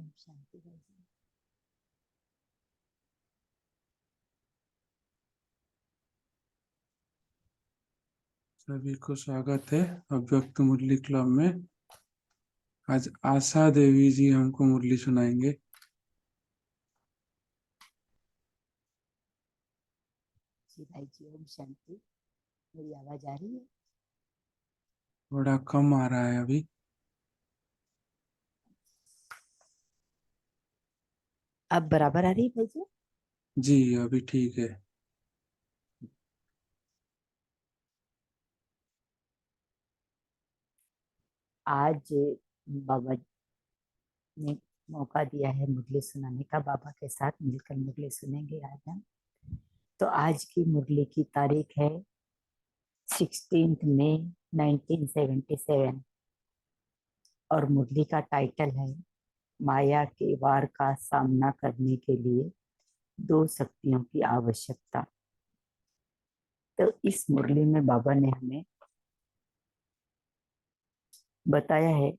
ओम शांति भाई। सभी को स्वागत है अव्यक्त मुरली क्लब में। आज आशा देवी जी हमको मुरली सुनाएंगे। जी भाई जी, ओम शांति। मेरी आवाज आ रही है? थोड़ा कम आ रहा है अभी। अब बराबर आ रही है भाई जी? जी अभी ठीक है। आज बाबा ने मौका दिया है मुरली सुनाने का। बाबा के साथ मिलकर मुरली सुनेंगे आज हम। तो आज की मुरली की तारीख है 16 मई 1977 और मुरली का टाइटल है माया के वार का सामना करने के लिए दो शक्तियों की आवश्यकता। तो इस मुरली में बाबा ने हमें बताया है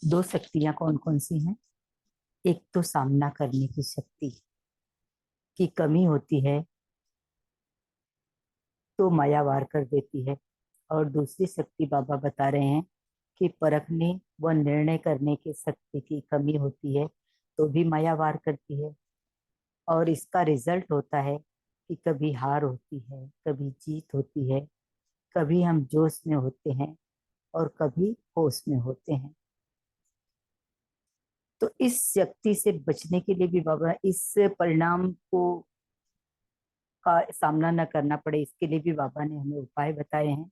दो शक्तियां कौन कौन सी हैं। एक तो सामना करने की शक्ति की कमी होती है तो माया वार कर देती है, और दूसरी शक्ति बाबा बता रहे हैं कि परखने व निर्णय करने की शक्ति की कमी होती है तो भी माया वार करती है। और इसका रिजल्ट होता है कि कभी हार होती है, कभी जीत होती है, कभी हम जोश में होते हैं और कभी होश में होते हैं। तो इस शक्ति से बचने के लिए भी बाबा इस परिणाम को का सामना न करना पड़े, इसके लिए भी बाबा ने हमें उपाय बताए हैं।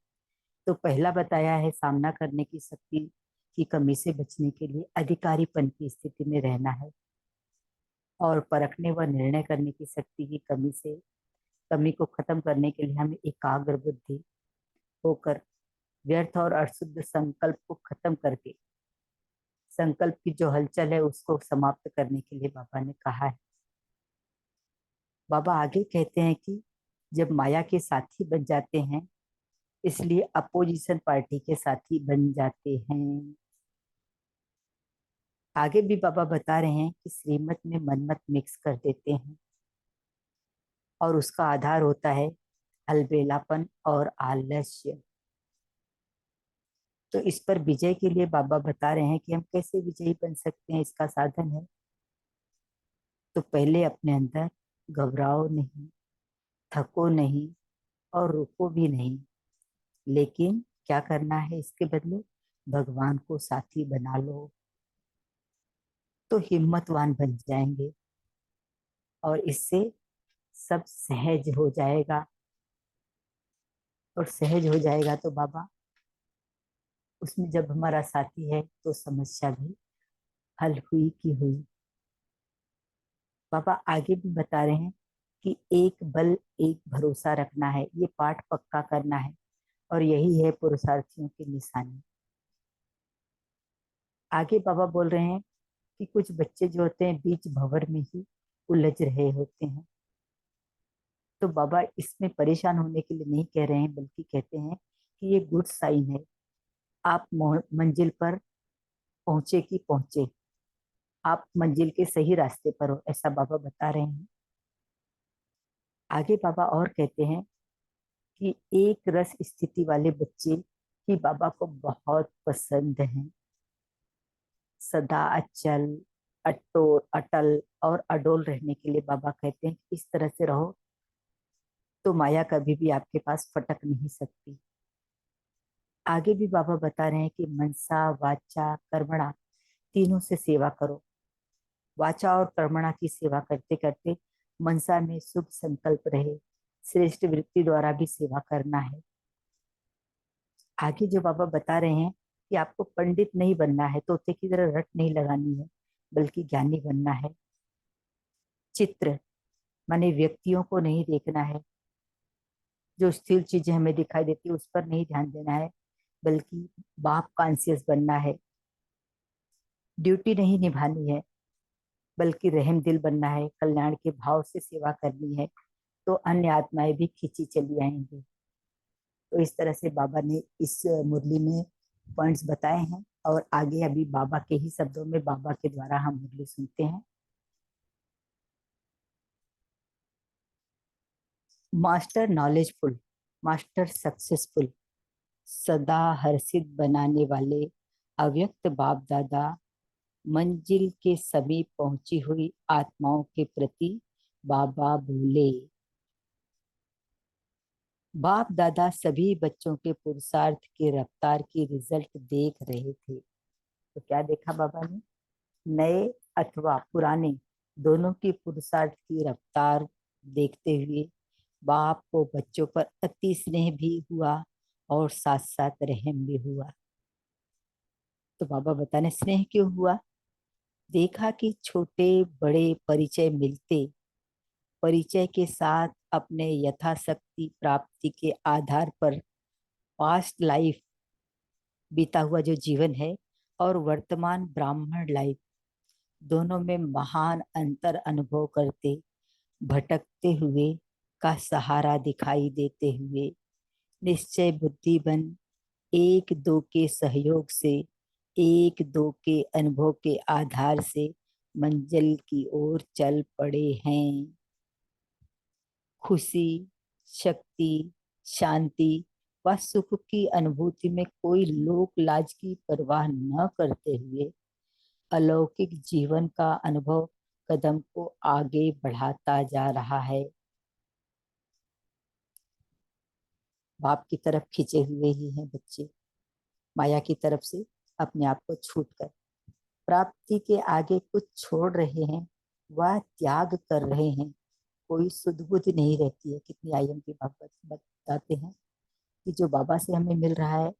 तो पहला बताया है सामना करने की शक्ति की कमी से बचने के लिए अधिकारीपन की स्थिति में रहना है, और परखने व निर्णय करने की शक्ति की कमी को खत्म करने के लिए हमें एकाग्र बुद्धि होकर व्यर्थ और अशुद्ध संकल्प को खत्म करके संकल्प की जो हलचल है उसको समाप्त करने के लिए बाबा ने कहा है। बाबा आगे कहते हैं कि जब माया के साथी बन जाते हैं इसलिए अपोजिशन पार्टी के साथी बन जाते हैं। आगे भी बाबा बता रहे हैं कि श्रीमत में मनमत मिक्स कर देते हैं और उसका आधार होता है अलबेलापन और आलस्य। तो इस पर विजय के लिए बाबा बता रहे हैं कि हम कैसे विजयी बन सकते हैं। इसका साधन है तो पहले अपने अंदर घबराओ नहीं, थको नहीं और रुको भी नहीं, लेकिन क्या करना है इसके बदले भगवान को साथी बना लो तो हिम्मतवान बन जाएंगे और इससे सब सहज हो जाएगा। और सहज हो जाएगा तो बाबा उसमें जब हमारा साथी है तो समस्या भी हल हुई की हुई। बाबा आगे भी बता रहे हैं कि एक बल एक भरोसा रखना है, ये पाठ पक्का करना है और यही है पुरुषार्थियों की निशानी। आगे बाबा बोल रहे हैं कि कुछ बच्चे जो होते हैं बीच भंवर में ही उलझ रहे होते हैं। तो बाबा इसमें परेशान होने के लिए नहीं कह रहे हैं, बल्कि कहते हैं कि ये गुड साइन है। आप मंजिल पर पहुंचे कि पहुंचे, आप मंजिल के सही रास्ते पर हो, ऐसा बाबा बता रहे हैं। आगे बाबा और कहते हैं कि एक रस स्थिति वाले बच्चे ही बाबा को बहुत पसंद हैं। सदा अचल, अटल और अडोल रहने के लिए बाबा कहते हैं कि इस तरह से रहो तो माया कभी भी आपके पास फटक नहीं सकती। आगे भी बाबा बता रहे हैं कि मनसा वाचा कर्मणा तीनों से सेवा करो। वाचा और कर्मणा की सेवा करते करते मनसा में शुभ संकल्प रहे, श्रेष्ठ वृत्ति द्वारा भी सेवा करना है। आगे जो बाबा बता रहे हैं कि आपको पंडित नहीं बनना है, तोते की तरह रट नहीं लगानी है, बल्कि ज्ञानी बनना है। चित्र माने व्यक्तियों को नहीं देखना है, जो स्थिर चीजें हमें दिखाई देती है उस पर नहीं ध्यान देना है, बल्कि बाप कॉन्शियस बनना है। ड्यूटी नहीं निभानी है, बल्कि रहम दिल बनना है, कल्याण के भाव से सेवा करनी है, तो अन्य आत्माएं भी खींची चली आएंगी। तो इस तरह से बाबा ने इस मुरली में पॉइंट्स बताए हैं और आगे अभी बाबा के ही शब्दों में बाबा के द्वारा हम मुरली सुनते हैं। मास्टर नॉलेजफुल, मास्टर सक्सेसफुल, सदा हर्षित बनाने वाले अव्यक्त बाप दादा मंजिल के समीप पहुंची हुई आत्माओं के प्रति बाबा बोले। बाप दादा सभी बच्चों के पुरुषार्थ की रफ्तार की रिजल्ट देख रहे थे। तो क्या देखा बाबा ने? नए अथवा पुराने दोनों की पुरुषार्थ की रफ्तार देखते हुए बाप को बच्चों पर अति स्नेह भी हुआ और साथ साथ रहम भी हुआ। तो बाबा बताने स्नेह क्यों हुआ? देखा कि छोटे बड़े परिचय मिलते, परिचय के साथ अपने यथाशक्ति प्राप्ति के आधार पर पास्ट लाइफ बीता हुआ जो जीवन है और वर्तमान ब्राह्मण लाइफ, दोनों में महान अंतर अनुभव करते, भटकते हुए का सहारा दिखाई देते हुए निश्चय बुद्धि बन एक दो के सहयोग से, एक दो के अनुभव के आधार से मंजिल की ओर चल पड़े हैं। खुशी, शक्ति, शांति व सुख की अनुभूति में कोई लोक लाज की परवाह न करते हुए अलौकिक जीवन का अनुभव कदम को आगे बढ़ाता जा रहा है। बाप की तरफ खींचे हुए ही हैं बच्चे, माया की तरफ से अपने आप को छूटकर प्राप्ति के आगे कुछ छोड़ रहे हैं, वह त्याग कर रहे हैं। कोई सुध बुध नहीं रहती है। कितनी आयम की बात बताते हैं कि जो बाबा से हमें मिल रहा है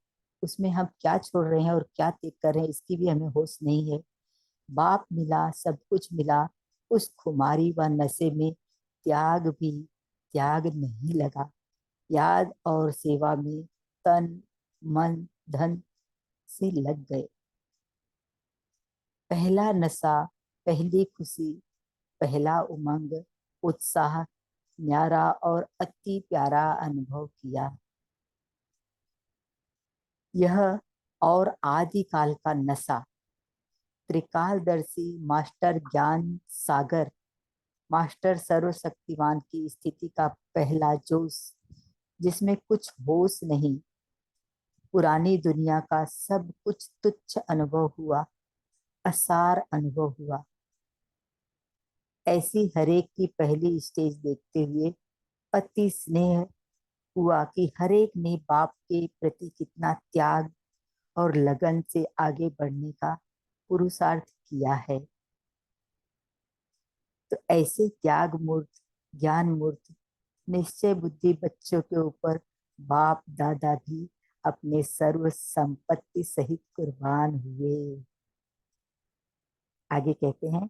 उसमें हम क्या छोड़ रहे हैं और क्या त्याग कर रहे हैं, इसकी भी हमें होश नहीं है। बाप मिला, सब कुछ मिला, उस खुमारी व नशे में त्याग भी त्याग नहीं लगा। याद और सेवा में तन मन धन से लग गए। पहला नशा, पहली खुशी, पहला उमंग, उत्साह, न्यारा और अति प्यारा अनुभव किया। यह और आदि काल का नशा त्रिकालदर्शी मास्टर ज्ञान सागर, मास्टर सर्वशक्तिमान की स्थिति का पहला जोश, जिसमें कुछ होश नहीं, पुरानी दुनिया का सब कुछ तुच्छ अनुभव हुआ, असार अनुभव हुआ। ऐसी हरेक की पहली स्टेज देखते हुए अति स्नेह हुआ कि हरेक ने बाप के प्रति कितना त्याग और लगन से आगे बढ़ने का पुरुषार्थ किया है। तो ऐसे त्याग मूर्त, ज्ञान मूर्त, निश्चय बुद्धि बच्चों के ऊपर बाप दादा भी अपने सर्व संपत्ति सहित कुर्बान हुए। आगे कहते हैं,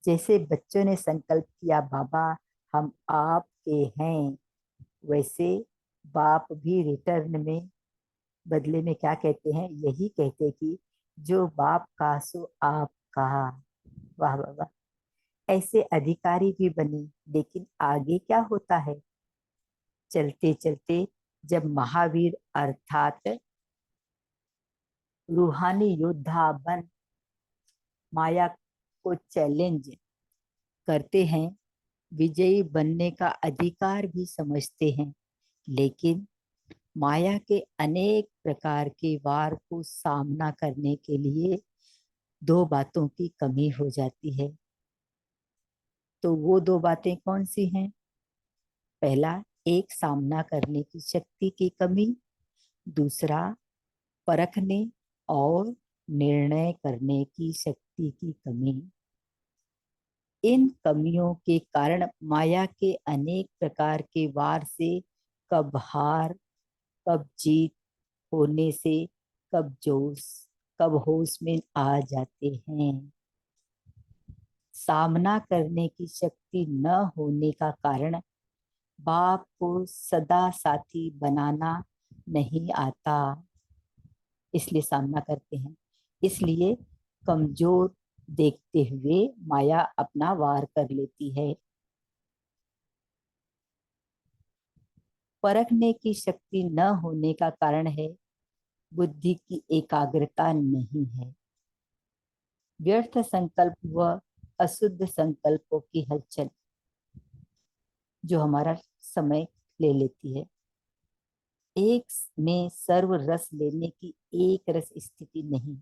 जैसे बच्चों ने संकल्प किया बाबा हम आपके हैं, वैसे बाप भी रिटर्न में बदले में क्या कहते हैं? यही कहते कि जो बाप का सो आपका। वाह वाह वाह। ऐसे अधिकारी भी बने, लेकिन आगे क्या होता है? चलते चलते जब महावीर अर्थात रूहानी योद्धा बन माया को चैलेंज करते हैं, विजयी बनने का अधिकार भी समझते हैं, लेकिन माया के अनेक प्रकार के वार को सामना करने के लिए दो बातों की कमी हो जाती है। तो वो दो बातें कौन सी हैं? पहला, एक सामना करने की शक्ति की कमी, दूसरा परखने और निर्णय करने की शक्ति की कमी। इन कमियों के कारण माया के अनेक प्रकार के वार से कब हार, कब जीत होने से कब जोश, कब होश में आ जाते हैं। सामना करने की शक्ति न होने का कारण बाप को सदा साथी बनाना नहीं आता, इसलिए सामना करते हैं। इसलिए कमजोर देखते हुए माया अपना वार कर लेती है। परखने की शक्ति न होने का कारण है बुद्धि की एकाग्रता नहीं है। व्यर्थ संकल्प व अशुद्ध संकल्पों की हलचल जो हमारा समय ले लेती है। एक में सर्व रस लेने की एक रस स्थिति नहीं,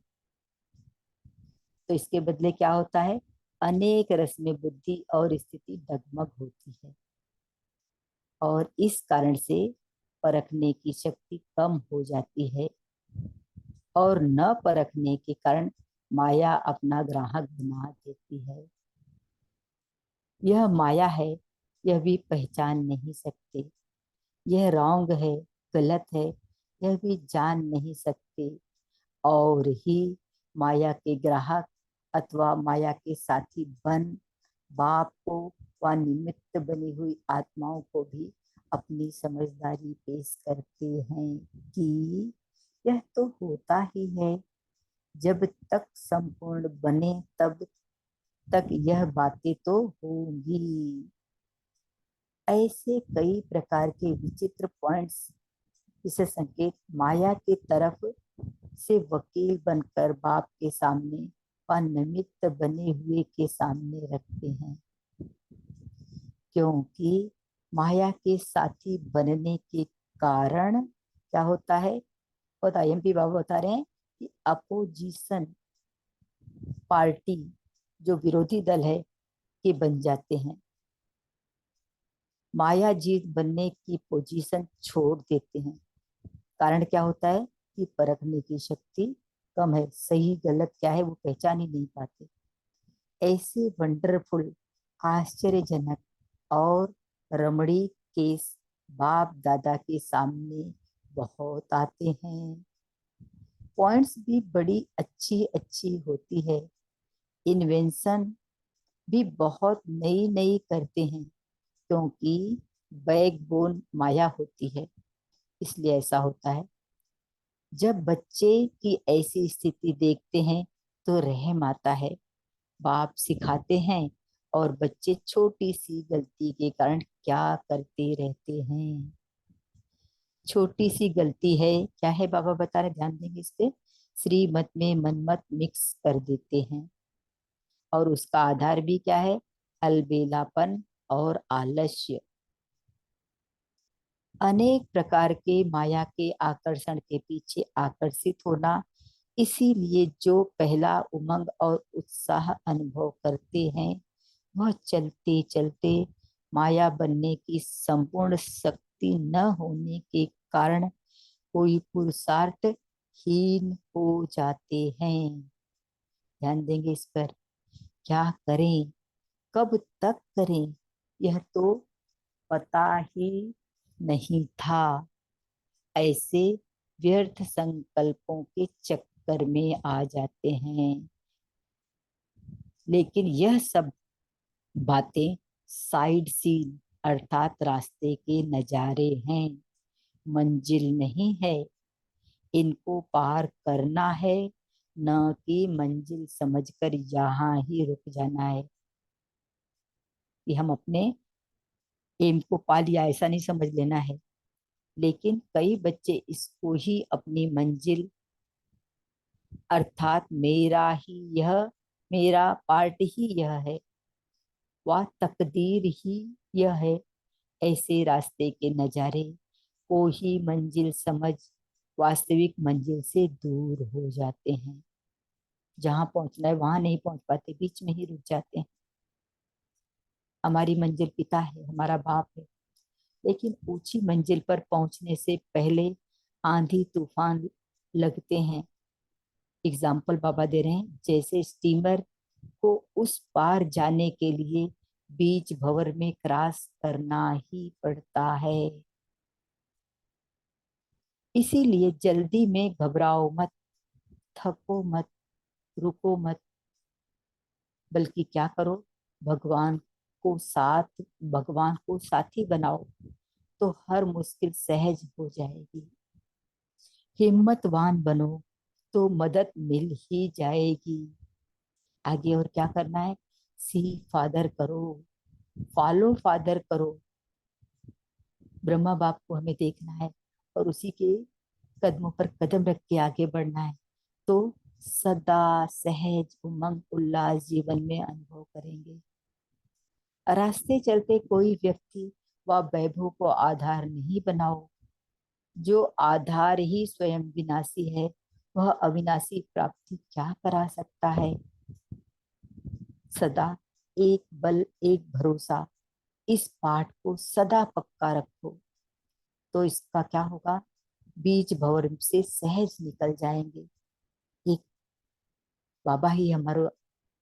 तो इसके बदले क्या होता है, अनेक रस में बुद्धि और स्थिति डगमग होती है, और इस कारण से परखने की शक्ति कम हो जाती है, और न परखने के कारण माया अपना ग्राहक बना देती है। यह माया है, यह भी पहचान नहीं सकते। यह रॉन्ग है, गलत है, यह भी जान नहीं सकते। और ही माया के ग्राहक अथवा माया के साथी बन बाप को व निमित्त बनी हुई आत्माओं को भी अपनी समझदारी पेश करते हैं कि यह तो होता ही है, जब तक संपूर्ण बने तब तक यह बातें तो होंगी। ऐसे कई प्रकार के विचित्र पॉइंट्स, जिसे संकेत माया की तरफ से वकील बनकर बाप के सामने व निमित्त बने हुए के सामने रखते हैं, क्योंकि माया के साथी बनने के कारण क्या होता है, खुद IMP बाबू बता रहे हैं कि अपोजिशन पार्टी, जो विरोधी दल है, के बन जाते हैं। माया जीत बनने की पोजीशन छोड़ देते हैं। कारण क्या होता है कि परखने की शक्ति कम है, सही गलत क्या है वो पहचान ही नहीं पाते। ऐसे वंडरफुल, आश्चर्यजनक और रमणीक केस बाप दादा के सामने बहुत आते हैं। पॉइंट्स भी बड़ी अच्छी अच्छी होती है, इन्वेंशन भी बहुत नई नई करते हैं, क्योंकि बैकबोन माया होती है, इसलिए ऐसा होता है। जब बच्चे की ऐसी स्थिति देखते हैं तो रहम आता है। बाप सिखाते हैं और बच्चे छोटी सी गलती के कारण क्या करते रहते हैं। छोटी सी गलती है, क्या है बाबा बता रहे, ध्यान देंगे इस पे। श्रीमत में मनमत मिक्स कर देते हैं, और उसका आधार भी क्या है, अलबेलापन और आलस्य। अनेक प्रकार के माया के आकर्षण के पीछे आकर्षित होना, इसीलिए जो पहला उमंग और उत्साह अनुभव करते हैं वह चलते चलते माया बनने की संपूर्ण शक्ति न होने के कारण कोई पुरुषार्थ हीन हो जाते हैं। ध्यान देंगे इस पर। क्या करें, कब तक करें, यह तो पता ही नहीं था। ऐसे व्यर्थ संकल्पों के चक्कर में आ जाते हैं। लेकिन यह सब बातें साइड सीन अर्थात रास्ते के नजारे हैं, मंजिल नहीं है। इनको पार करना है, न कि मंजिल समझकर यहाँ ही रुक जाना है कि हम अपने एम को पा लिया, ऐसा नहीं समझ लेना है। लेकिन कई बच्चे इसको ही अपनी मंजिल अर्थात मेरा पार्ट ही यह है, वह तकदीर ही यह है, ऐसे रास्ते के नजारे को ही मंजिल समझ वास्तविक मंजिल से दूर हो जाते हैं। जहां पहुंचना है वहां नहीं पहुंच पाते, बीच में ही रुक जाते हैं। हमारी मंजिल पिता है, हमारा बाप है, लेकिन ऊंची मंजिल पर पहुंचने से पहले आंधी तूफान लगते हैं। एग्जाम्पल बाबा दे रहे हैं, जैसे स्टीमर को उस पार जाने के लिए बीच भंवर में क्रॉस करना ही पड़ता है। इसीलिए जल्दी में घबराओ मत, थको मत, रुको मत, बल्कि क्या करो, भगवान भगवान को साथी बनाओ, तो हर मुश्किल सहज हो जाएगी। हिम्मतवान बनो तो मदद मिल ही जाएगी। आगे और क्या करना है, सी फादर करो, फॉलो फादर करो। ब्रह्मा बाप को हमें देखना है और उसी के कदमों पर कदम रख के आगे बढ़ना है, तो सदा सहज उमंग उल्लास जीवन में अनुभव करेंगे। रास्ते चलते कोई व्यक्ति व वैभव को आधार नहीं बनाओ। जो आधार ही स्वयं विनाशी है, वह अविनाशी प्राप्ति क्या करा सकता है। सदा एक बल एक भरोसा, इस पाठ को सदा पक्का रखो, तो इसका क्या होगा, बीज भंवर से सहज निकल जाएंगे। एक बाबा ही हमारे,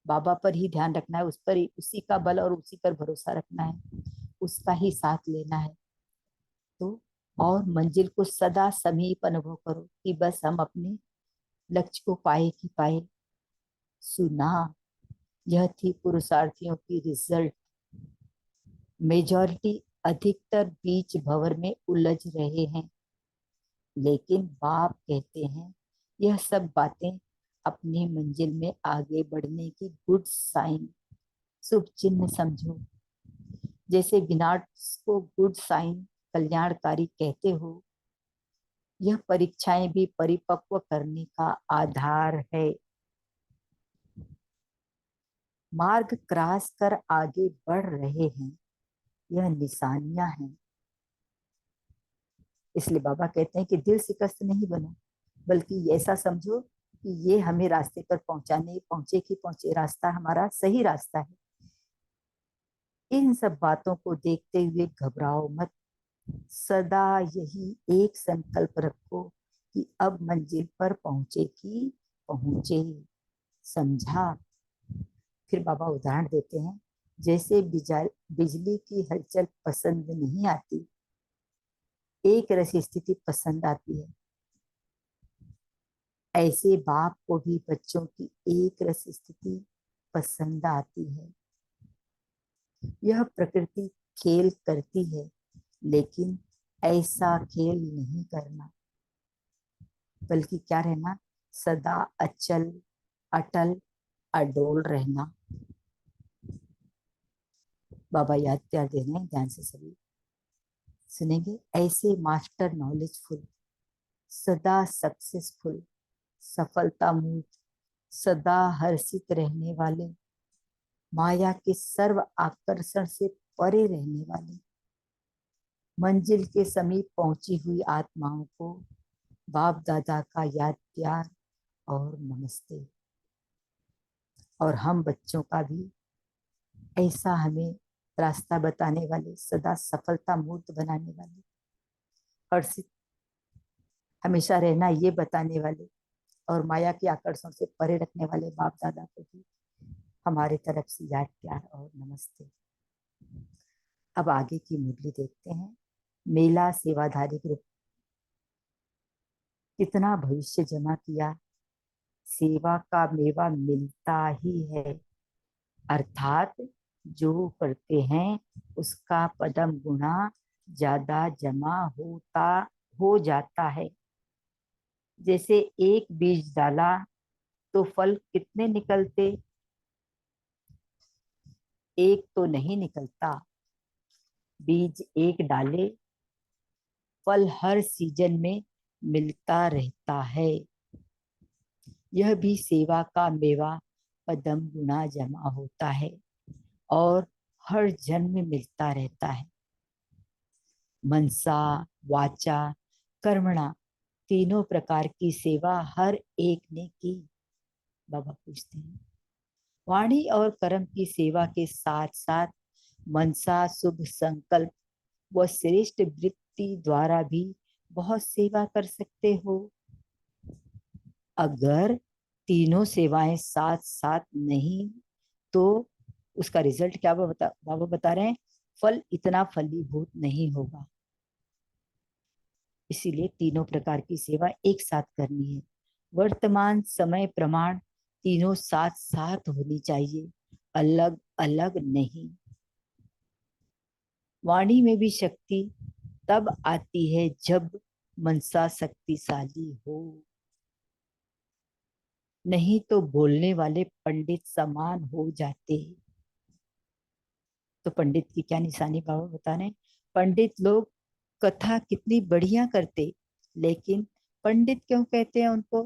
बाबा पर ही ध्यान रखना है, उस पर ही, उसी का बल और उसी पर भरोसा रखना है, उसका ही साथ लेना है। तो और मंजिल को सदा समीप अनुभव करो कि बस हम अपने लक्ष्य को पाए कि पाए। सुना, यह थी पुरुषार्थियों की रिजल्ट। मेजॉरिटी अधिकतर बीच भंवर में उलझ रहे हैं, लेकिन बाप कहते हैं यह सब बातें अपनी मंजिल में आगे बढ़ने की गुड साइन, शुभ चिन्ह समझो। जैसे विनाश को गुड साइन, कल्याणकारी कहते हो, यह परीक्षाएं भी परिपक्व करने का आधार है। मार्ग क्रॉस कर आगे बढ़ रहे हैं, यह निशानियां हैं। इसलिए बाबा कहते हैं कि दिल शिकस्त नहीं बनो, बल्कि ऐसा समझो कि ये हमें रास्ते पर पहुंचाने, पहुंचे कि पहुंचे, रास्ता हमारा सही रास्ता है। इन सब बातों को देखते हुए घबराओ मत, सदा यही एक संकल्प रखो कि अब मंजिल पर पहुंचे कि पहुंचे। समझा। फिर बाबा उदाहरण देते हैं, जैसे बिजली की हलचल पसंद नहीं आती, एक रस स्थिति पसंद आती है, ऐसे बाप को भी बच्चों की एक रस स्थिति पसंद आती है। यह प्रकृति खेल करती है, लेकिन ऐसा खेल नहीं करना, बल्कि क्या रहना, सदा अचल अटल अडोल रहना। बाबा याद क्या दे रहे हैं, ध्यान से सभी सुनेंगे। ऐसे मास्टर नॉलेजफुल, सदा सक्सेसफुल, सफलता मूर्त, सदा हर्षित रहने वाले, माया के सर्व आकर्षण से परे रहने वाले, मंजिल के समीप पहुंची हुई आत्माओं को बाप दादा का याद प्यार और नमस्ते। और हम बच्चों का भी ऐसा हमें रास्ता बताने वाले, सदा सफलता मूर्त बनाने वाले, हर्षित हमेशा रहना ये बताने वाले, और माया के आकर्षण से परे रखने वाले बाप दादा को भी हमारे तरफ से याद प्यार और नमस्ते। अब आगे की मुरली देखते हैं। मेला सेवाधारी ग्रुप, कितना भविष्य जमा किया, सेवा का मेवा मिलता ही है, अर्थात जो करते हैं उसका पदम गुना ज्यादा जमा हो जाता है। जैसे एक बीज डाला तो फल कितने निकलते, एक तो नहीं निकलता। बीज एक डाले, फल हर सीजन में मिलता रहता है। यह भी सेवा का मेवा पदम गुना जमा होता है और हर जन्म में मिलता रहता है। मनसा वाचा कर्मणा, तीनों प्रकार की सेवा हर एक ने की। बाबा पूछते हैं, वाणी और कर्म की सेवा के साथ साथ मनसा शुभ संकल्प व श्रेष्ठ वृत्ति द्वारा भी बहुत सेवा कर सकते हो। अगर तीनों सेवाएं साथ साथ नहीं, तो उसका रिजल्ट क्या बाबा बता रहे हैं, फल इतना फलीभूत नहीं होगा। इसीलिए तीनों प्रकार की सेवा एक साथ करनी है। वर्तमान समय प्रमाण तीनों साथ साथ होनी चाहिए, अलग अलग नहीं। वाणी में भी शक्ति तब आती है जब मनसा शक्तिशाली हो, नहीं तो बोलने वाले पंडित समान हो जाते हैं। तो पंडित की क्या निशानी बाबा बता रहे हैं, पंडित लोग कथा कितनी बढ़िया करते, लेकिन पंडित क्यों कहते हैं उनको?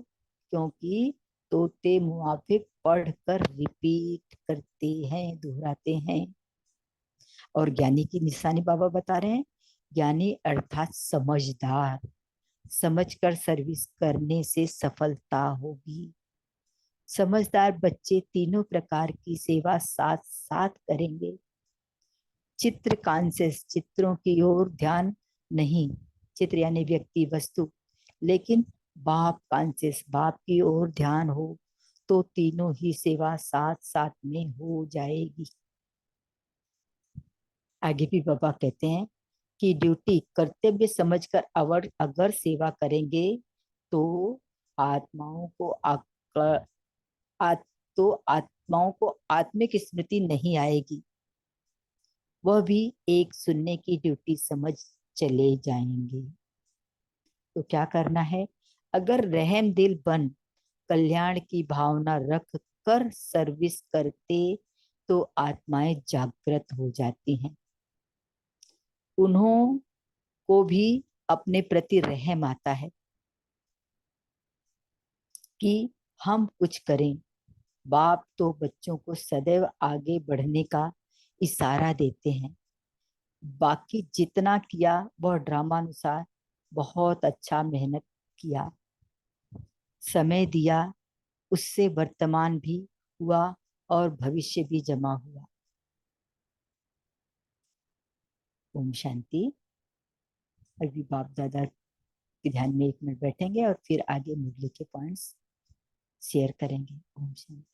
क्योंकि तोते मुआफिक पढ़कर रिपीट करते हैं, दोहराते हैं। और ज्ञानी की निशानी बाबा बता रहे हैं, ज्ञानी अर्थात समझदार, समझकर सर्विस करने से सफलता होगी। समझदार बच्चे तीनों प्रकार की सेवा साथ साथ करेंगे। चित्र कॉन्सेस, चित्रों की ओर ध्यान नहीं, चित्र यानी व्यक्ति वस्तु, लेकिन बाप कॉन्सेस, बाप की ओर ध्यान हो तो तीनों ही सेवा साथ साथ में हो जाएगी। आगे भी बाबा कहते हैं कि ड्यूटी कर्तव्य समझकर अवर अगर सेवा करेंगे तो आत्माओं को आत, तो आत्माओं को आत्मिक स्मृति नहीं आएगी, वह भी एक सुनने की ड्यूटी समझ चले जाएंगे। तो क्या करना है? अगर रहम दिल बन कल्याण की भावना रख कर सर्विस करते तो आत्माएं जागृत हो जाती हैं, उन्हों को भी अपने प्रति रहम आता है कि हम कुछ करें। बाप तो बच्चों को सदैव आगे बढ़ने का इशारा देते हैं, बाकी जितना किया वह ड्रामानुसार बहुत अच्छा मेहनत किया, समय दिया, उससे वर्तमान भी हुआ और भविष्य भी जमा हुआ। ओम शांति। अभी बाप दादा के ध्यान में 1 मिनट बैठेंगे और फिर आगे मुरली के पॉइंट्स शेयर करेंगे। ओम शांति।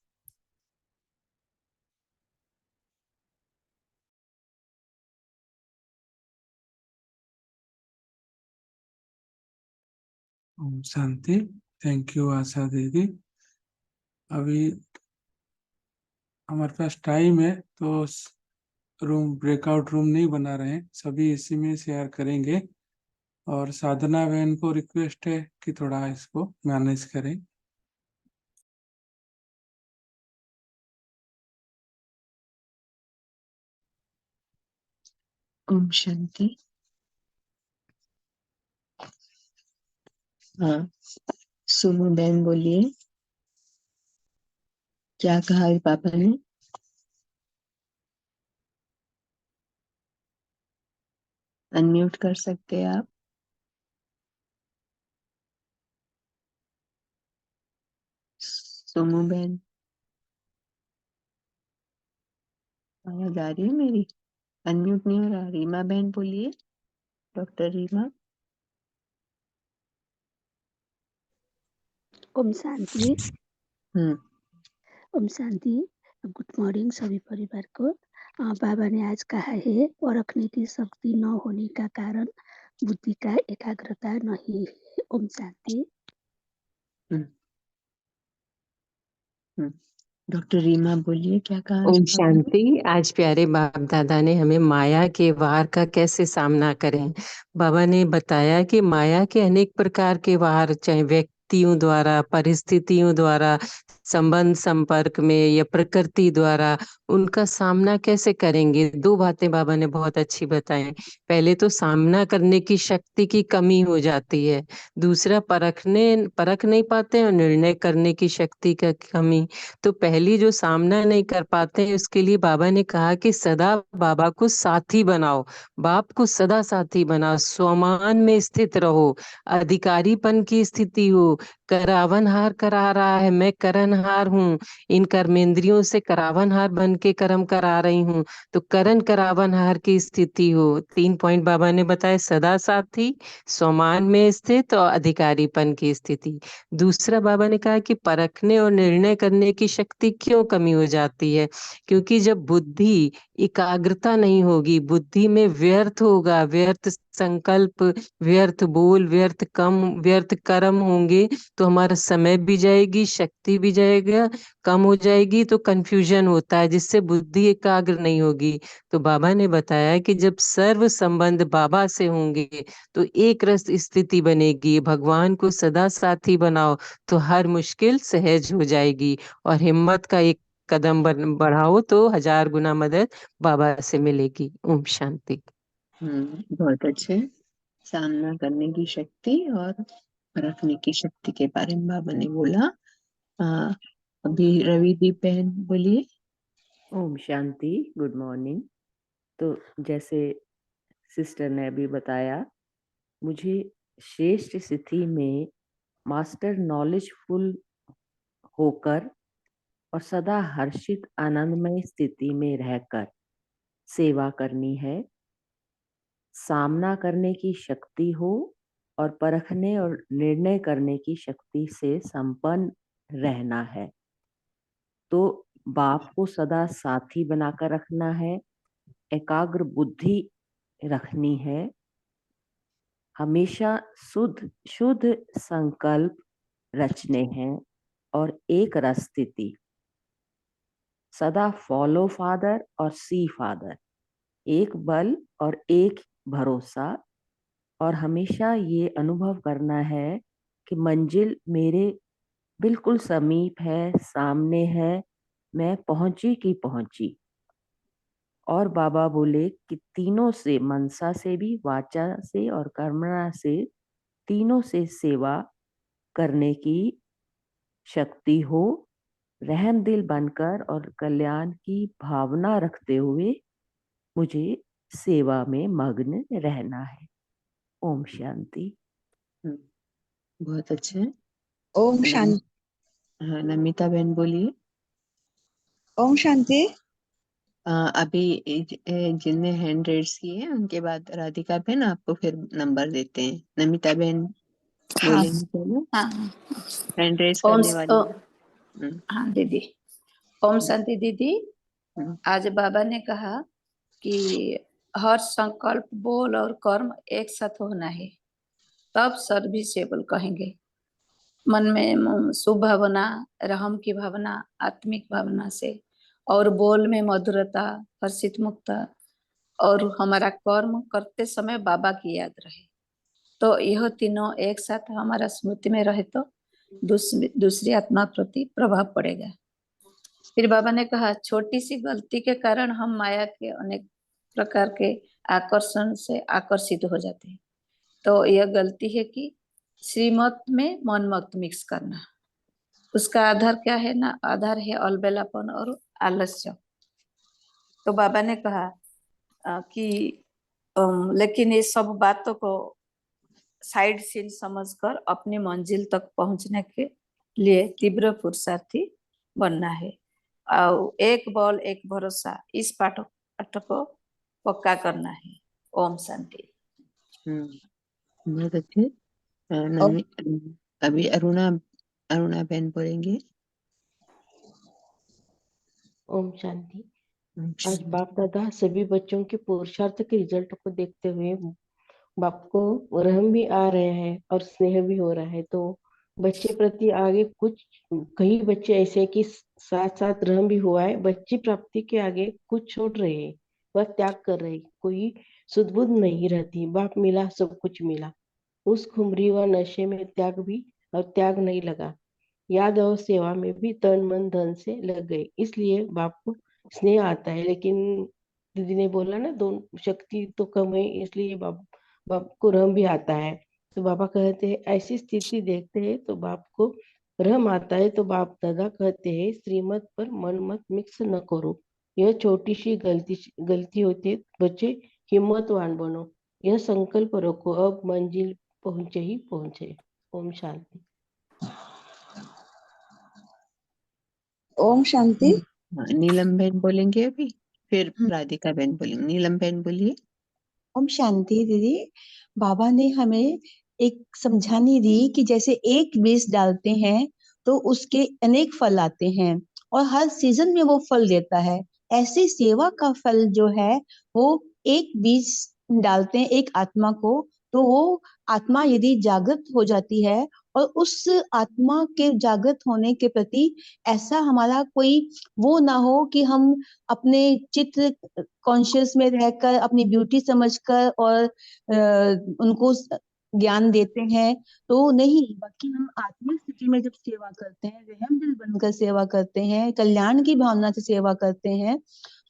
ओम शांति। थैंक यू आशा दीदी। अभी हमारे पास टाइम है तो रूम ब्रेकआउट रूम नहीं बना रहे हैं, सभी इसी में शेयर करेंगे। और साधना बहन को रिक्वेस्ट है कि थोड़ा इसको मैनेज करें। ओम शांति। हाँ, सुमो बहन बोलिए, क्या कहा है पापा ने? अनम्यूट कर सकते हैं आप? सुमो बहन, आवाज आ रही है मेरी? अनम्यूट नहीं हो रहा। रीमा बहन बोलिए, डॉक्टर रीमा। ओम शांति। हम्म। ओम शांति। गुड मॉर्निंग सभी परिवार को। बाबा ने आज कहा है परखने की शक्ति न होने का कारण बुद्धि का एकाग्रता नहीं है। ओम शांति। हम्म। हम्म। डॉक्टर रीमा बोलिए, क्या कहा आज ओम पापा ने? शांति। आज प्यारे बाप दादा ने हमें माया के वार का कैसे सामना करें। बाबा ने बताया कि माया के अनेक प्रकार के वार, चाहे व्यक्तियों द्वारा, परिस्थितियों द्वारा, संबंध संपर्क में या प्रकृति द्वारा, उनका सामना कैसे करेंगे। 2 बातें बाबा ने बहुत अच्छी बताई। पहले तो सामना करने की शक्ति की कमी हो जाती है, दूसरा परख नहीं पाते और निर्णय करने की शक्ति का कमी। तो पहली जो सामना नहीं कर पाते हैं उसके लिए बाबा ने कहा कि सदा बाबा को साथी बनाओ, बाप को सदा साथी बनाओ, स्वमान में स्थित रहो, अधिकारीपन की स्थिति हो। करावनहार करा रहा है, मैं करनहार हूँ, इन कर्मेंद्रियों से करावनहार बन के कर्म करा रही हूँ, तो करण करावनहार की स्थिति हो। 3 पॉइंट बाबा ने बताए, सदा साथी, स्वमान में स्थित और अधिकारीपन की स्थिति। दूसरा बाबा ने कहा कि परखने और निर्णय करने की शक्ति क्यों कमी हो जाती है, क्योंकि जब बुद्धि एकाग्रता नहीं होगी, बुद्धि में व्यर्थ होगा, व्यर्थ संकल्प, व्यर्थ बोल, व्यर्थ कर्म होंगे, तो हमारा समय भी जाएगी, शक्ति भी जाएगा, कम हो जाएगी, तो कंफ्यूजन होता है जिससे बुद्धि एकाग्र नहीं होगी। तो बाबा ने बताया कि जब सर्व संबंध बाबा से होंगे तो एक रस स्थिति बनेगी। भगवान को सदा साथी बनाओ तो हर मुश्किल सहज हो जाएगी, और हिम्मत का एक कदम बढ़ाओ तो 1000 गुना मदद बाबा से मिलेगी। ओम शांति। बहुत अच्छे। सामना करने की शक्ति और रखने की शक्ति के बारे में बाबा ने बोला। अभी रविदीप बहन बोलिए। Om Shanti, good morning. तो जैसे सिस्टर ने अभी बताया, मुझे श्रेष्ठ स्थिति में मास्टर नॉलेजफुल होकर और सदा हर्षित आनंदमय स्थिति में रहकर सेवा करनी है, सामना करने की शक्ति हो और परखने और निर्णय करने की शक्ति से संपन्न रहना है। तो बाप को सदा साथी बनाकर रखना है, एकाग्र बुद्धि रखनी है, हमेशा शुद्ध संकल्प रचने हैं और एक रस स्थिति, सदा फॉलो फादर और सी फादर, एक बल और एक भरोसा, और हमेशा ये अनुभव करना है कि मंजिल मेरे बिल्कुल समीप है, सामने है, मैं पहुंची की पहुंची। और बाबा बोले कि तीनों से, मनसा से भी, वाचा से और कर्मणा से, तीनों से सेवा करने की शक्ति हो, रहम दिल बनकर और कल्याण की भावना रखते हुए मुझे सेवा में मग्न रहना है। ओम शांति। बहुत अच्छे। ओम शांति। हाँ, नमिता बहन बोलिए। ओम शांति। अभी जिनने हैंड रेज किए हैं उनके बाद राधिका बहन आपको फिर नंबर देते हैं। नमिता बहन हाँ बोलेंगे पहले, हाँ हैंड रेज ओम करने वाली। हाँ दीदी। ओम शांति दीदी। आज बाबा ने कहा कि हर संकल्प, बोल और कर्म एक साथ होना है, तब सर्विसेबल कहेंगे। मन में शुभ भावना, रहम की भावना, आत्मिक भावना से, और बोल में मधुरता, हर्षित मुक्ता, और हमारा कर्म करते समय बाबा की याद रहे। तो यह तीनों एक साथ हमारा स्मृति में रहे तो दूसरी आत्मा प्रति प्रभाव पड़ेगा। फिर बाबा ने कहा, छोटी सी गलती के कारण हम माया के अनेक प्रकार के आकर्षण से आकर्षित हो जाते हैं। तो यह गलती है कि श्रीमत में मन मत मिक्स करना। उसका आधार क्या है ना? आधार है अलबेलापन और आलस्य। तो बाबा ने कहा कि लेकिन ये सब बातों को साइड सीन समझकर अपनी मंजिल तक पहुंचने के लिए तीव्र पुरुषार्थी बनना है। और एक बल एक भरोसा, इस पाठ को पक्का करना है। ओम शांति। बहुत अच्छे। अभी अरुणा बहन बोलेंगे। ओम शांति। आज बाप दादा सभी बच्चों के पुरुषार्थ के रिजल्ट को देखते हुए बाप को रहम भी आ रहे हैं और स्नेह भी हो रहा है। तो बच्चे प्रति आगे कुछ कई बच्चे ऐसे कि साथ साथ रहम भी हुआ है, बच्ची प्राप्ति के आगे कुछ छोड़ रहे हैं, वह त्याग कर रहे, कोई सुध-बुध नहीं रहती। बाप मिला सब कुछ मिला, उस खुमरी व नशे में त्याग भी और त्याग नहीं लगा, याद और सेवा में भी तन मन धन से लग गए, इसलिए बाप को स्नेह आता है। लेकिन दीदी ने बोला ना, दोनों शक्ति तो कम है, इसलिए बाप को रहम भी आता है। तो बाबा कहते हैं ऐसी स्थिति देखते हैं तो बाप को रहम आता है। तो बाप दादा कहते हैं श्रीमत पर मन मत मिक्स न करो, यह छोटी सी गलती होती है, बच्चे हिम्मतवान बनो, यह संकल्प रखो, अब मंजिल पहुंचे ही पहुंचे। ओम शांति। ओम शांति। नीलम बहन बोलेंगे अभी, फिर राधिका बहन बोलेंगे। नीलम बहन बोलिए। ओम शांति दीदी। बाबा ने हमें एक समझानी दी कि जैसे एक बीज डालते हैं तो उसके अनेक फल आते हैं और हर सीजन में वो फल देता है। ऐसे सेवा का फल जो है वो एक बीज डालते हैं एक आत्मा को, तो वो आत्मा यदि जागृत हो जाती है और उस आत्मा के जागृत होने के प्रति ऐसा हमारा कोई वो ना हो कि हम अपने चित्र कॉन्शियस में रहकर अपनी ब्यूटी समझकर और उनको ज्ञान देते हैं, तो नहीं, बल्कि हम आत्मिक स्थिति में जब सेवा करते हैं, रहम दिल बनकर सेवा करते हैं, कल्याण की भावना से सेवा करते हैं,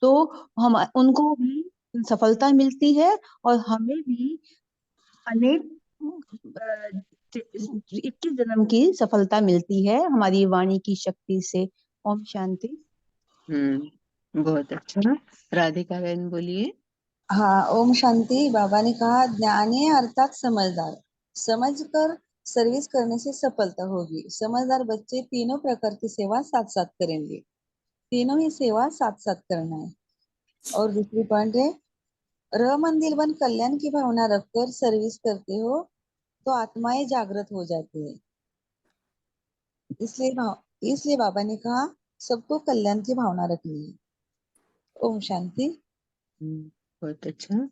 तो हम उनको भी सफलता मिलती है और हमें भी अनेक 21 जन्म की सफलता मिलती है हमारी वाणी की शक्ति से। ओम शांति। बहुत अच्छा। राधिका बहन बोलिए। हाँ, ओम शांति। बाबा ने कहा ज्ञानी अर्थात समझदार, समझकर सर्विस करने से सफलता होगी। समझदार बच्चे तीनों प्रकार की सेवा साथ साथ करेंगे, तीनों ही सेवा साथ साथ करना है। और दूसरी पॉइंट है, रह मन दिल बन कल्याण की भावना रखकर सर्विस करते हो तो आत्माएं जागृत हो जाती है। इसलिए बाबा ने कहा सबको कल्याण की भावना रखनी है। ओम शांति। बहुत अच्छा।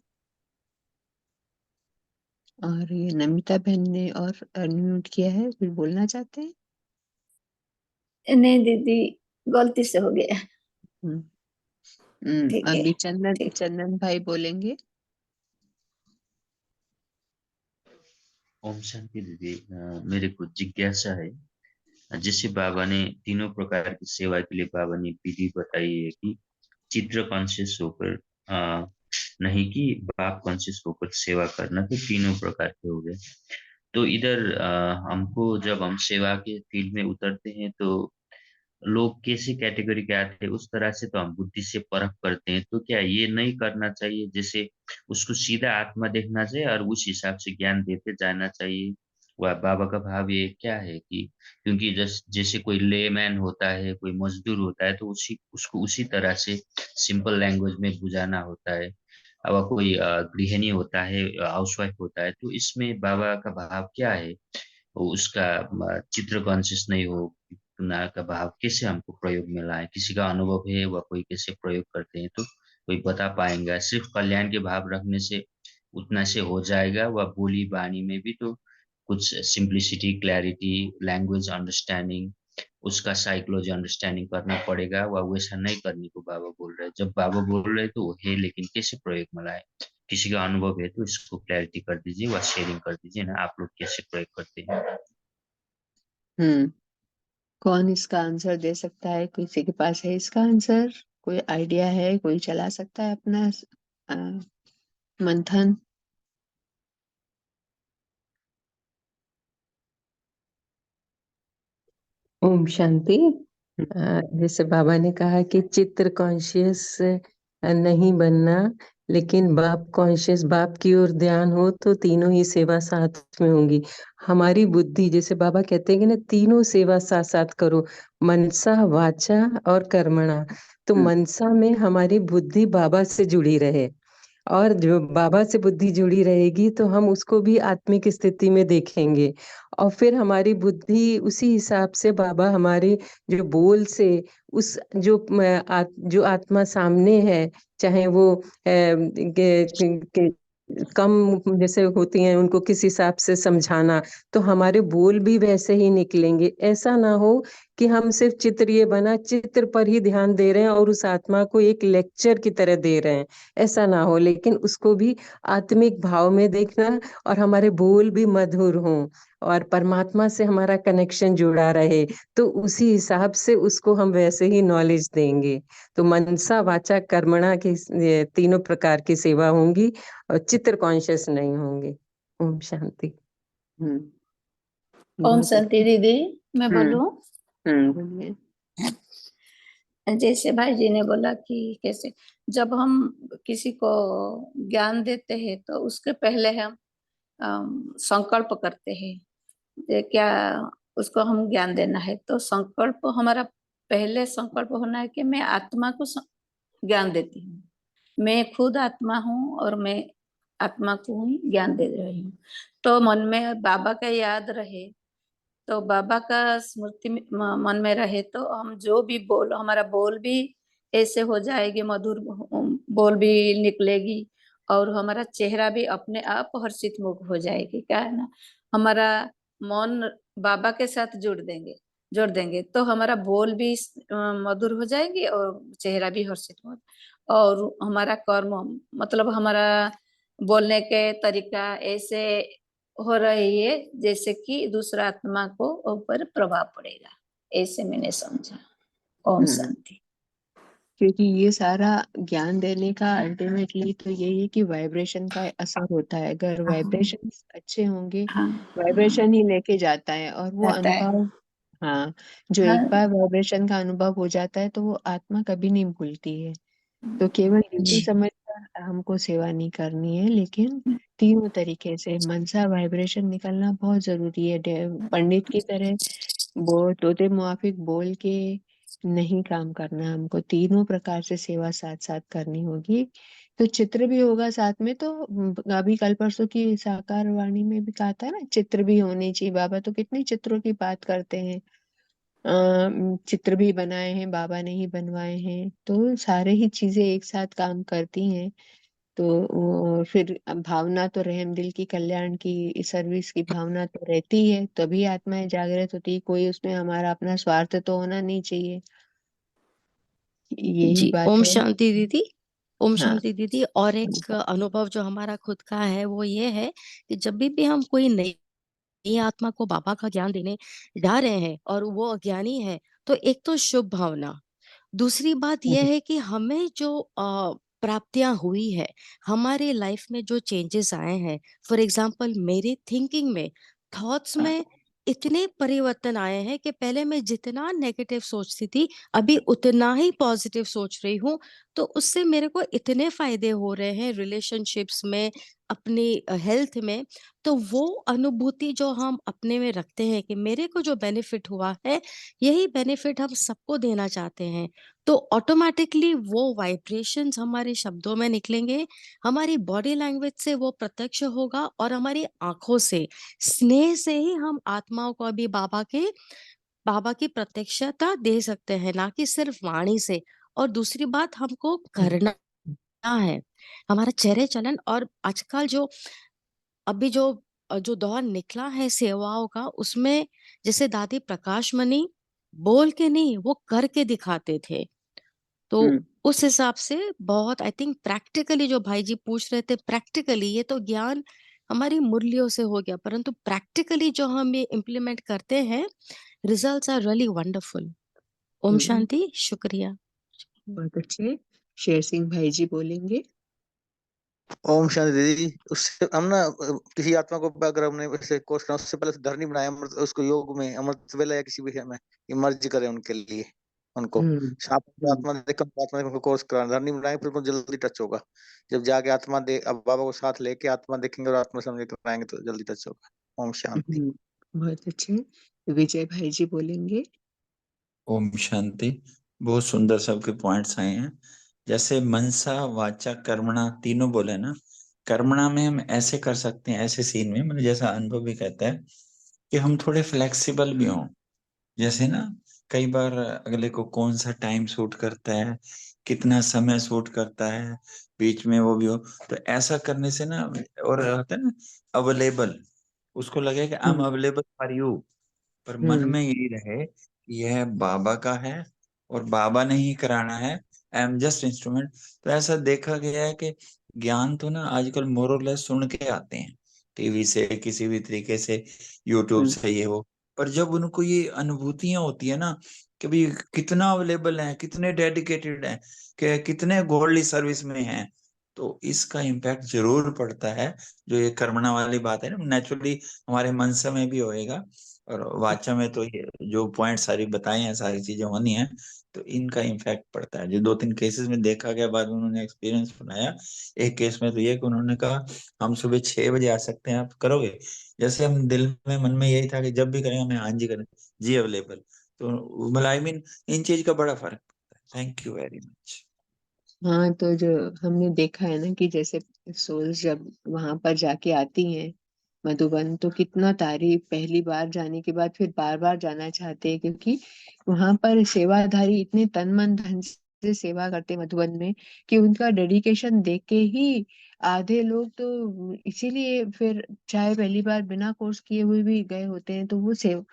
और ये नमिता बहन ने और अनम्यूट किया है, कुछ बोलना चाहते हैं? नहीं दीदी, गलती से हो गया। ठीक है, अभी ठीक। चंदन भाई बोलेंगे। ओम शांति दीदी। मेरे को जिज्ञासा है, जैसे बाबा ने तीनों प्रकार की सेवा के लिए बाबा ने विधि बताई है कि चित्र कॉन्शियस होकर नहीं कि बाप कॉन्शियस होकर सेवा करना, तो तीनों प्रकार के हो गए। तो इधर हमको जब हम सेवा के फील्ड में उतरते हैं तो लोग कैसे कैटेगरी के आते हैं उस तरह से तो हम बुद्धि से परख करते हैं। तो क्या ये नहीं करना चाहिए, जैसे उसको सीधा आत्मा देखना चाहिए और उस हिसाब से ज्ञान देते जाना चाहिए? वह बाबा का भाव ये क्या है कि क्योंकि जैसे कोई लेमैन होता है, कोई मजदूर होता है, तो उसको उसी तरह से सिंपल लैंग्वेज में बुझाना होता है। अब कोई गृहिणी होता है, हाउसवाइफ होता है, तो इसमें बाबा का भाव क्या है? उसका चित्र कॉन्शियस नहीं हो ना का भाव कैसे हमको प्रयोग में लाए? किसी का अनुभव है वह कोई कैसे प्रयोग करते हैं तो कोई बता पाएंगे? सिर्फ कल्याण के भाव रखने से उतना से हो जाएगा? वह बोली बानी में भी तो कुछ सिंप्लिसिटी, क्लैरिटी, लैंग्वेज अंडरस्टैंडिंग, उसका साइकोलॉजी अंडरस्टैंडिंग करना पड़ेगा। वह वैसा नहीं करने को बाबा बोल रहे हैं। जब बाबा बोल रहे हैं तो वो है, लेकिन कैसे प्रयोग में लाए? किसी का अनुभव है तो इसको क्लैरिटी कर दीजिए, वह शेयरिंग कर दीजिए ना, आप लोग कैसे प्रयोग करते हैं? कौन इसका आंसर दे सकता है? किसी के पास है इसका आंसर? कोई आइडिया है? कोई चला सकता है अपना मंथन? ओम शांति। जैसे बाबा ने कहा कि चित्र कॉन्शियस नहीं बनना, लेकिन बाप कॉन्शियस, बाप की ओर ध्यान हो तो तीनों ही सेवा साथ में होंगी। हमारी बुद्धि, जैसे बाबा कहते हैं कि ना तीनों सेवा साथ साथ करो, मनसा वाचा और कर्मणा। तो मनसा में हमारी बुद्धि बाबा से जुड़ी रहे, और जो बाबा से बुद्धि जुड़ी रहेगी तो हम उसको भी आत्मिक स्थिति में देखेंगे, और फिर हमारी बुद्धि उसी हिसाब से बाबा हमारे जो बोल से उस जो आत्मा सामने है, चाहे वो कम जैसे होती हैं, उनको किस हिसाब से समझाना, तो हमारे बोल भी वैसे ही निकलेंगे। ऐसा ना हो कि हम सिर्फ चित्र ये बना चित्र पर ही ध्यान दे रहे हैं और उस आत्मा को एक लेक्चर की तरह दे रहे हैं, ऐसा ना हो, लेकिन उसको भी आत्मिक भाव में देखना, और हमारे बोल भी मधुर हों और परमात्मा से हमारा कनेक्शन जुड़ा रहे, तो उसी हिसाब से उसको हम वैसे ही नॉलेज देंगे। तो मनसा वाचा कर्मणा की ये तीनों प्रकार की सेवा होंगी और चित्र कॉन्शियस नहीं होंगे। ओम शांति। ओम शांति दीदी, मैं बोलूं? बोलिए। जैसे भाई जी ने बोला कि कैसे जब हम किसी को ज्ञान देते हैं तो उसके पहले हम संकल्प करते हैं कि क्या उसको हम ज्ञान देना है। तो संकल्प हमारा पहले संकल्प होना है कि मैं आत्मा को ज्ञान देती हूँ, मैं खुद आत्मा हूँ और मैं आत्मा को ही ज्ञान दे रही हूँ। तो मन में बाबा का याद रहे, तो बाबा का स्मृति मन में रहे, तो हम जो भी बोल, हमारा बोल भी ऐसे हो जाएगी, मधुर बोल भी निकलेगी, और हमारा चेहरा भी अपने आप हर्षित मुख हो जाएगी। क्या है ना, हमारा मन बाबा के साथ जोड़ देंगे तो हमारा बोल भी मधुर हो जाएंगे और चेहरा भी हर्षित हो, और हमारा कर्म मतलब हमारा बोलने के तरीका ऐसे हो रही है जैसे कि दूसरा आत्मा को ऊपर प्रभाव पड़ेगा, ऐसे मैंने समझा। ओम शांति। क्योंकि ये सारा ज्ञान देने का अल्टीमेटली तो यही है कि वाइब्रेशन का असर होता है। अगर हाँ वाइब्रेशन अच्छे होंगे, हाँ वाइब्रेशन ही लेके जाता है, और वो जाता है। अनुभव, हाँ, जो हाँ एक बार वाइब्रेशन का अनुभव हो जाता है तो वो आत्मा कभी नहीं भूलती है। तो केवल यही समझकर हमको सेवा नहीं करनी है, लेकिन तीनों तरीके से मनसा वाइब्रेशन निकलना बहुत जरूरी है। पंडित की तरह वो तोते मुआफिक बोल के नहीं काम करना, हमको तीनों प्रकार से सेवा साथ साथ करनी होगी। तो चित्र भी होगा साथ में, तो अभी कल परसों की साकार वाणी में भी कहा था ना, चित्र भी होने चाहिए। बाबा तो कितने चित्रों की बात करते हैं। चित्र भी बनाए हैं बाबा ने ही बनवाए हैं, तो सारे ही चीजें एक साथ काम करती हैं। तो फिर भावना तो रहम दिल की कल्याण की सर्विस की भावना तो रहती है, तभी आत्माएं जागृत होती है। कोई उसमें हमारा अपना स्वार्थ तो होना नहीं चाहिए। यही जी, बात ओम है। शांति दीदी। ओम हाँ। शांति दीदी। और एक अनुभव जो हमारा खुद का है वो ये है कि जब भी हम कोई नई नई आत्मा को बाबा का ज्ञान देने जा रहे हैं और वो अज्ञानी है, तो एक तो शुभ भावना, दूसरी बात यह है कि हमें जो प्राप्तियां हुई है, हमारे लाइफ में जो चेंजेस आए हैं, फॉर एग्जांपल मेरे थिंकिंग में, थॉट्स में इतने परिवर्तन आए हैं कि पहले मैं जितना नेगेटिव सोचती थी, अभी उतना ही पॉजिटिव सोच रही हूँ। तो उससे मेरे को इतने फायदे हो रहे हैं रिलेशनशिप्स में, अपनी हेल्थ में। तो वो अनुभूति जो हम अपने में रखते हैं कि मेरे को जो बेनिफिट हुआ है, यही बेनिफिट हम सबको देना चाहते हैं। तो ऑटोमेटिकली वो वाइब्रेशंस हमारे शब्दों में निकलेंगे, हमारी बॉडी लैंग्वेज से वो प्रत्यक्ष होगा, और हमारी आंखों से, स्नेह से ही हम आत्माओं को भी बाबा की प्रत्यक्षता दे सकते हैं, ना कि सिर्फ वाणी से। और दूसरी बात हमको करना है, हमारा चेहरे चलन। और आजकल जो अभी जो दौर निकला है सेवाओं का, उसमें जैसे दादी प्रकाश मणि बोल के नहीं, वो करके दिखाते थे। तो हम्म उस हिसाब से बहुत, आई थिंक, प्रैक्टिकली जो भाई जी पूछ रहे थे, प्रैक्टिकली ये तो ज्ञान हमारी मुरलियों से हो गया, परंतु प्रैक्टिकली जो हम ये इम्प्लीमेंट करते हैं, रिजल्ट्स आर रियली वंडरफुल। ओम हम्म, शांति, शुक्रिया। बहुत अच्छे। शेर सिंह भाई जी बोलेंगे। ओम शांति दीदी। उससे हम ना किसी आत्मा को अगर हमने वैसे कोर्स करना, उससे पहले धरनी बनाए अमृत, उसको योग में अमृत वेला या किसी विषय में इमर्ज करें उनके लिए, उनको हम्म सांप को हम्म आत्मा देखकर आत्मा उनको कोर्स कराना, धरनी बनाए, फिर उनको जल्दी टच होगा। जब जाके आत्मा दे, अब बाबा को साथ लेके आत्मा देखेंगे और आत्मा समझ कर आएंगे तो जल्दी टच होगा। ओम शांति। बहुत अच्छे। विजय भाई जी बोलेंगे। ओम शांति। बहुत सुंदर सबके पॉइंट्स आए हैं। जैसे मनसा वाचा कर्मणा तीनों बोले ना, कर्मणा में हम ऐसे कर सकते हैं, ऐसे सीन में मतलब जैसा अनुभव भी कहता है कि हम थोड़े फ्लेक्सिबल भी हों। जैसे ना कई बार अगले को कौन सा टाइम सूट करता है, कितना समय सूट करता है, बीच में वो भी हो, तो ऐसा करने से ना, और होता है ना अवेलेबल, उसको लगे कि I am hmm available for you, पर मन हम्म में यही रहे कि यह बाबा का है और बाबा ने ही कराना है, आई एम जस्ट इंस्ट्रूमेंट। तो ऐसा देखा गया है कि ज्ञान तो ना आजकल मोरलेस सुन के आते हैं, टीवी से, किसी भी तरीके से, यूट्यूब हम्म से, ये वो। पर जब उनको ये अनुभूतियां होती है ना कि भाई कितना अवेलेबल है, कितने डेडिकेटेड है, कि कितने गॉडली सर्विस में हैं, तो इसका इम्पैक्ट जरूर पड़ता है। जो ये कर्मणा वाली बात है ना, नेचुरली हमारे मन में भी होएगा, और वाचा में तो ये जो पॉइंट सारी बताए हैं, सारी चीजें होनी है, तो इनका इम्पैक्ट पड़ता है। जो 2-3 केसेस में देखा गया, बाद में उन्होंने एक्सपीरियंस बनाया। एक केस में तो ये कि उन्होंने कहा हम सुबह 6 बजे आ सकते हैं, आप करोगे? जैसे हम दिल में, मन में यही था कि जब भी करेंगे हमें हाँ जी करें, जी अवेलेबल। तो मतलब आई मीन इन चीज का बड़ा फर्क पड़ता है। Thank you very much. हाँ, तो जो हमने देखा है ना कि जैसे सोल्स जब वहां पर जाके आती हैं मधुबन, तो कितना तारीफ, पहली बार जाने के बाद फिर बार बार जाना चाहते हैं, क्योंकि वहां पर सेवाधारी इतने तन मन धन से सेवा करते हैं मधुबन में, कि उनका डेडिकेशन देख के ही आधे लोग तो इसीलिए फिर चाहे पहली बार बिना कोर्स किए हुए भी गए होते हैं, तो वो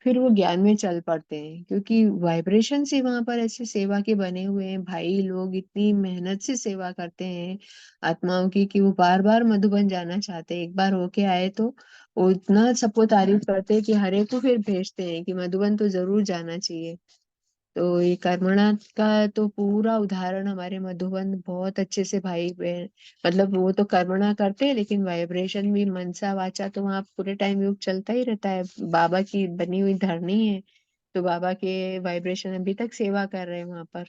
फिर वो ज्ञान में चल पड़ते हैं, क्योंकि वाइब्रेशन से वहां पर ऐसे सेवा के बने हुए हैं भाई लोग, इतनी मेहनत से सेवा करते हैं आत्माओं की, कि वो बार बार मधुबन जाना चाहते हैं। एक बार होके आए तो वो इतना सबको तारीफ करते हैं कि हर एक को फिर भेजते हैं कि मधुबन तो जरूर जाना चाहिए। तो ये कर्मणा का तो पूरा उदाहरण हमारे मधुबन बहुत अच्छे से भाई बहन, मतलब वो तो कर्मणा करते हैं लेकिन वाइब्रेशन भी मनसा वाचा तो वहाँ पूरे टाइम योग चलता ही रहता है। बाबा की बनी हुई धरनी है, तो बाबा के वाइब्रेशन अभी तक सेवा कर रहे हैं वहां पर।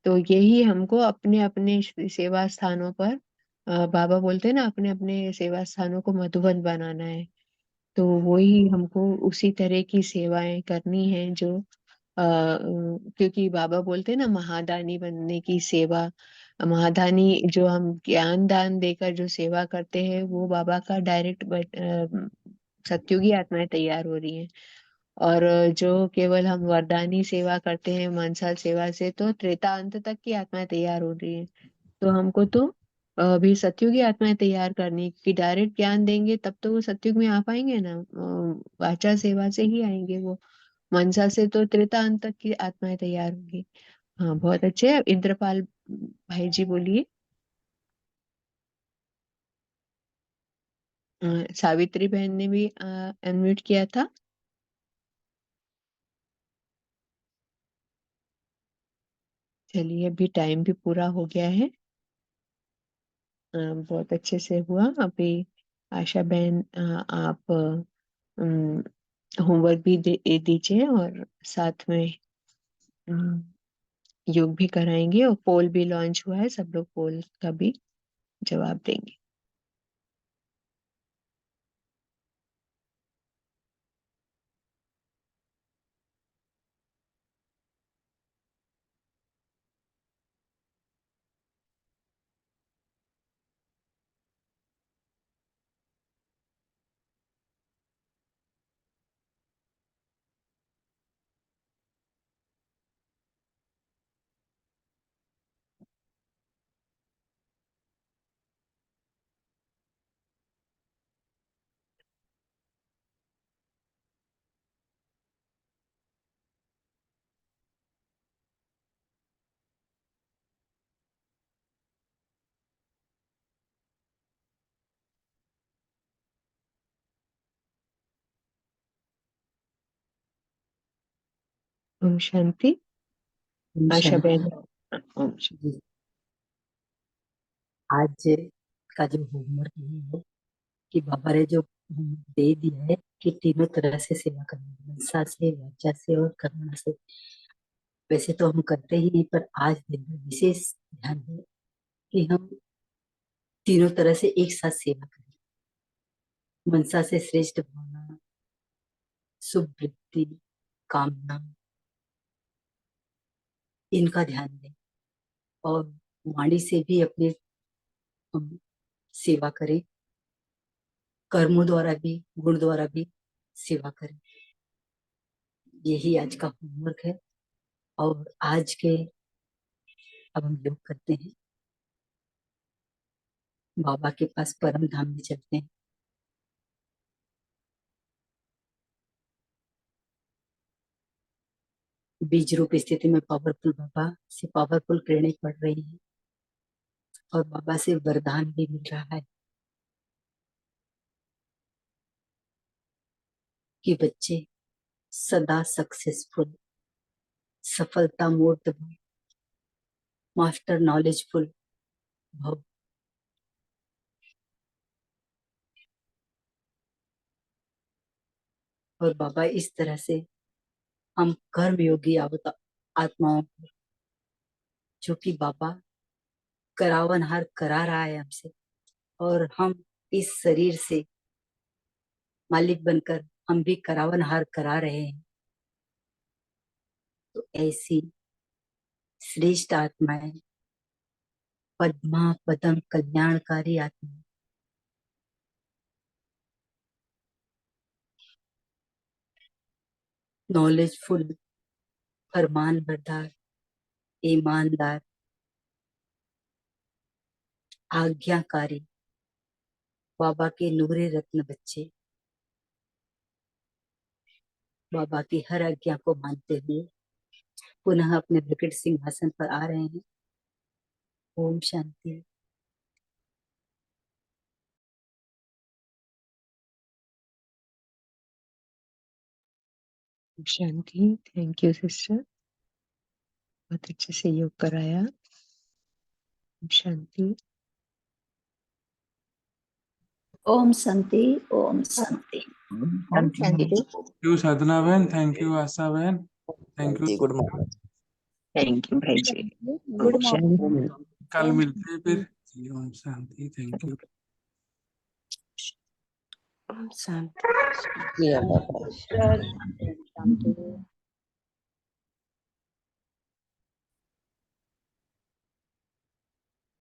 तो यही हमको अपने अपने सेवा स्थानों पर बाबा बोलते हैं ना, अपने अपने सेवा स्थानों को मधुबन बनाना है। तो वही हमको उसी तरह की सेवाएं करनी है जो क्योंकि बाबा बोलते हैं ना, महादानी बनने की सेवा। महादानी जो हम ज्ञान दान देकर जो सेवा करते हैं वो बाबा का डायरेक्ट सत्युगी आत्माएं तैयार हो रही हैं। और जो केवल हम वरदानी सेवा करते हैं मनसा सेवा से, तो त्रेता अंत तक की आत्माएं तैयार हो रही हैं। तो हमको तो अभी सतयुग की आत्माएं तैयार करनी, कि डायरेक्ट ज्ञान देंगे तब तो वो सतयुग में आ पाएंगे ना, वाचा सेवा से ही आएंगे वो। मनसा से तो त्रेता अंत तक की आत्माएं तैयार होंगी। हाँ, बहुत अच्छे। इंद्रपाल भाई जी बोलिए। सावित्री बहन ने भी अनम्यूट किया था। चलिए, अभी टाइम भी पूरा हो गया है। बहुत अच्छे से हुआ। अभी आशा बहन आप होमवर्क भी दीजिए और साथ में अम, योग भी कराएंगे, और पोल भी लॉन्च हुआ है, सब लोग पोल का भी जवाब देंगे। ओम शांति। ओम आशा शांति। बहन। ओम शांति। जी, आज का जो होमवर्क ये है कि बाबा ने जो homework दे दिया है कि तीनों तरह से सेवा करनी है, मनसा से, वाचा से और कर्मणा से। वैसे तो हम करते ही नहीं, पर आज दिन में विशेष ध्यान है कि हम तीनों तरह से एक साथ सेवा करें। मनसा से श्रेष्ठ भावना, शुभ वृत्ति, कामना, इनका ध्यान दें। और वाणी से भी अपने हम सेवा करें, कर्मों द्वारा भी, गुण द्वारा भी सेवा करें। यही आज का होमवर्क है। और आज के अब हम योग करते हैं, बाबा के पास परम धाम में चलते हैं। बीज रूप स्थिति में पावरफुल बाबा से पावरफुल किरणें पड़ रही हैं और बाबा से वरदान भी मिल रहा है कि बच्चे सदा सक्सेसफुल, सफलता मूर्त भव, मास्टर नॉलेजफुल भव। और बाबा इस तरह से हम कर्मयोगी आत्माओं को, जो कि बाबा करावनहार करा रहा है हमसे, और हम इस शरीर से मालिक बनकर हम भी करावनहार करा रहे हैं। तो ऐसी श्रेष्ठ आत्माएं, पद्मा पदम कल्याणकारी आत्मा, नॉलेजफुल, फरमान बरदार, ईमानदार, आज्ञाकारी, बाबा के नूरे रत्न बच्चे, बाबा की हर आज्ञा को मानते हुए पुनः अपने विकट सिंहासन पर आ रहे हैं। ओम शांति। शांति। Thank you sister. बहुत अच्छे से योग कराया। शांति। ओम शांति, ओम शांति। ओम शांति। थैंक यू साधना बहन, थैंक यू आशा बहन, thank you. Good morning. Thank you भाई जी। गुड ओम मॉर्निंग। शांति। कल मिलते हैं फिर। जी, ओम शांति, थैंक यू। ओम शांति। किया बाबा। शांति।